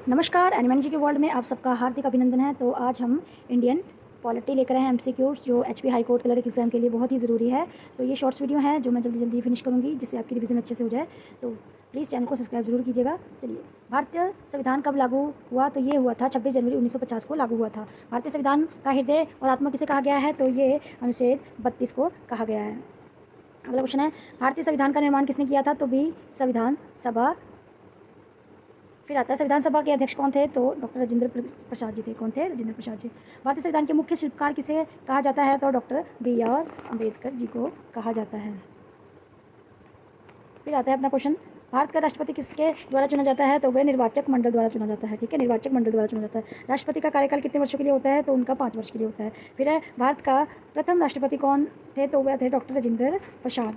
नमस्कार, एनिमल जी के वर्ल्ड में आप सबका हार्दिक अभिनंदन है। तो आज हम इंडियन पॉलिटी लेकर आए हैं एमसीक्यूज़, जो HP high court clerk exam के लिए बहुत ही ज़रूरी है। तो ये शॉर्ट्स वीडियो है जो मैं जल्दी फिनिश करूँगी, जिससे आपकी रिवीजन अच्छे से हो जाए। तो प्लीज़ चैनल को सब्सक्राइब जरूर कीजिएगा। चलिए, भारतीय संविधान कब लागू हुआ? तो ये हुआ था 26 जनवरी 1950 को लागू हुआ था। भारतीय संविधान का हृदय और आत्मा किसे कहा गया है? तो ये अनुच्छेद 32 को कहा गया है। अगला क्वेश्चन है, भारतीय संविधान का निर्माण किसने किया था? तो भी संविधान सभा। फिर आता है, संविधान सभा के अध्यक्ष कौन थे? तो डॉक्टर राजेंद्र प्रसाद जी थे। कौन थे? राजेंद्र प्रसाद जी। भारतीय संविधान के मुख्य शिल्पकार किसे कहा जाता है? तो डॉक्टर BR अम्बेडकर जी को कहा जाता है। फिर आता है अपना क्वेश्चन, भारत का राष्ट्रपति किसके द्वारा चुना जाता है? तो वह निर्वाचक मंडल द्वारा चुना जाता है। ठीक है, निर्वाचक मंडल द्वारा चुना जाता है। राष्ट्रपति का कार्यकाल कितने वर्षों के लिए होता है? तो उनका 5 वर्ष के लिए होता है। फिर है, भारत का प्रथम राष्ट्रपति कौन थे? तो वह थे डॉक्टर राजेंद्र प्रसाद।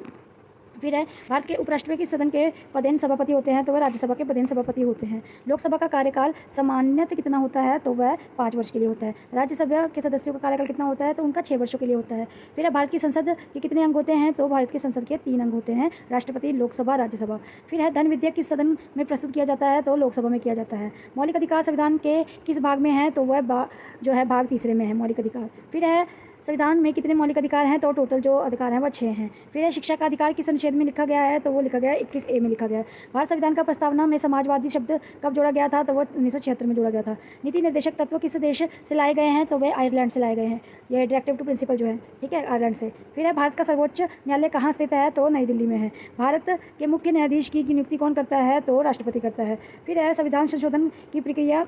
फिर है, भारत के उपराष्ट्रपति किस सदन के पदेन सभापति होते हैं? तो वह राज्यसभा के पदेन सभापति होते हैं। लोकसभा का कार्यकाल सामान्यतः कितना होता है? तो वह 5 वर्ष के लिए होता है। राज्यसभा के सदस्यों का कार्यकाल कितना होता है? तो उनका 6 वर्षों के लिए होता है। फिर है, भारत की संसद के कितने अंग होते हैं? तो भारत की संसद के 3 अंग होते हैं, राष्ट्रपति, लोकसभा, राज्यसभा। फिर है, धन विधेयक किस सदन में प्रस्तुत किया जाता है? तो लोकसभा में किया जाता है। मौलिक अधिकार संविधान के किस भाग में है? तो वह जो है भाग 3 में है मौलिक अधिकार। फिर है, संविधान में कितने मौलिक अधिकार हैं? तो टोटल जो अधिकार हैं वह 6 हैं। फिर है, शिक्षा का अधिकार किस अनुच्छेद में लिखा गया है? तो वो लिखा गया है 21A में लिखा गया है। भारत संविधान का प्रस्तावना में समाजवादी शब्द कब जोड़ा गया था? तो वो 1976 में जोड़ा गया था। नीति निर्देशक तत्व किस देश से लाए गए हैं? तो वे आयरलैंड से लाए गए हैं। ये डायरेक्टिव टू प्रिंसिपल जो है, ठीक है, आयरलैंड से। फिर है, भारत का सर्वोच्च न्यायालय कहाँ स्थित है? तो नई दिल्ली में है। भारत के मुख्य न्यायाधीश की नियुक्ति कौन करता है? तो राष्ट्रपति करता है। फिर है, संविधान संशोधन की प्रक्रिया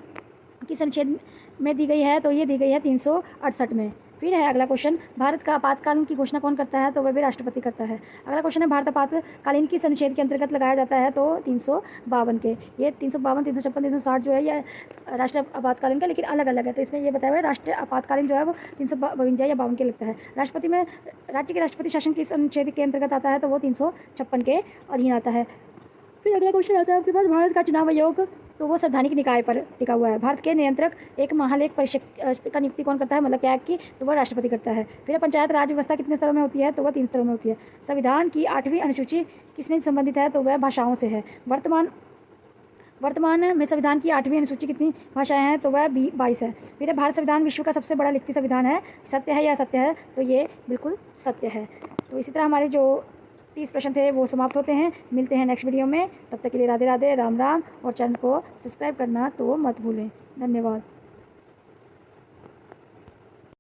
किस अनुच्छेद में दी गई है? तो ये दी गई है 368 में। फिर है अगला क्वेश्चन, भारत का आपातकालीन की घोषणा कौन करता है? तो वह भी राष्ट्रपति करता है। अगला क्वेश्चन है, भारत आपातकालीन किस अनुच्छेद के अंतर्गत लगाया जाता है? तो 352 के। ये 352, 356, 360 जो है ये राष्ट्रीय आपातकालीन का, लेकिन अलग अलग है। तो इसमें ये बताया हुआ है, राष्ट्रीय आपातकालीन जो है वो 352 या 52 के लगता है। राष्ट्रपति में राज्य के राष्ट्रपति शासन किस अनुच्छेद के अंतर्गत आता है? तो वो 356 के अधीन आता है। फिर अगला क्वेश्चन आता है आपके पास, भारत का चुनाव आयोग, तो वो संवैधानिक निकाय पर टिका हुआ है। भारत के नियंत्रक एक महालेख परीक्षक का नियुक्ति कौन करता है? मतलब क्या की? तो वह राष्ट्रपति करता है। फिर पंचायत राज व्यवस्था कितने स्तरों में होती है? तो वह 3 स्तरों में होती है। संविधान की 8वीं अनुसूची किसने संबंधित है? तो वह भाषाओं से है। वर्तमान में संविधान की 8वीं अनुसूची कितनी भाषाएं हैं? तो वह 22 है। फिर है, भारत संविधान विश्व का सबसे बड़ा लिखित संविधान है। सत्य है या असत्य है? तो ये बिल्कुल सत्य है। तो इसी तरह हमारे जो 30 प्रश्न थे वो समाप्त होते हैं। मिलते हैं नेक्स्ट वीडियो में, तब तक के लिए राधे राधे, राम राम, और चैनल को सब्सक्राइब करना तो मत भूलें। धन्यवाद।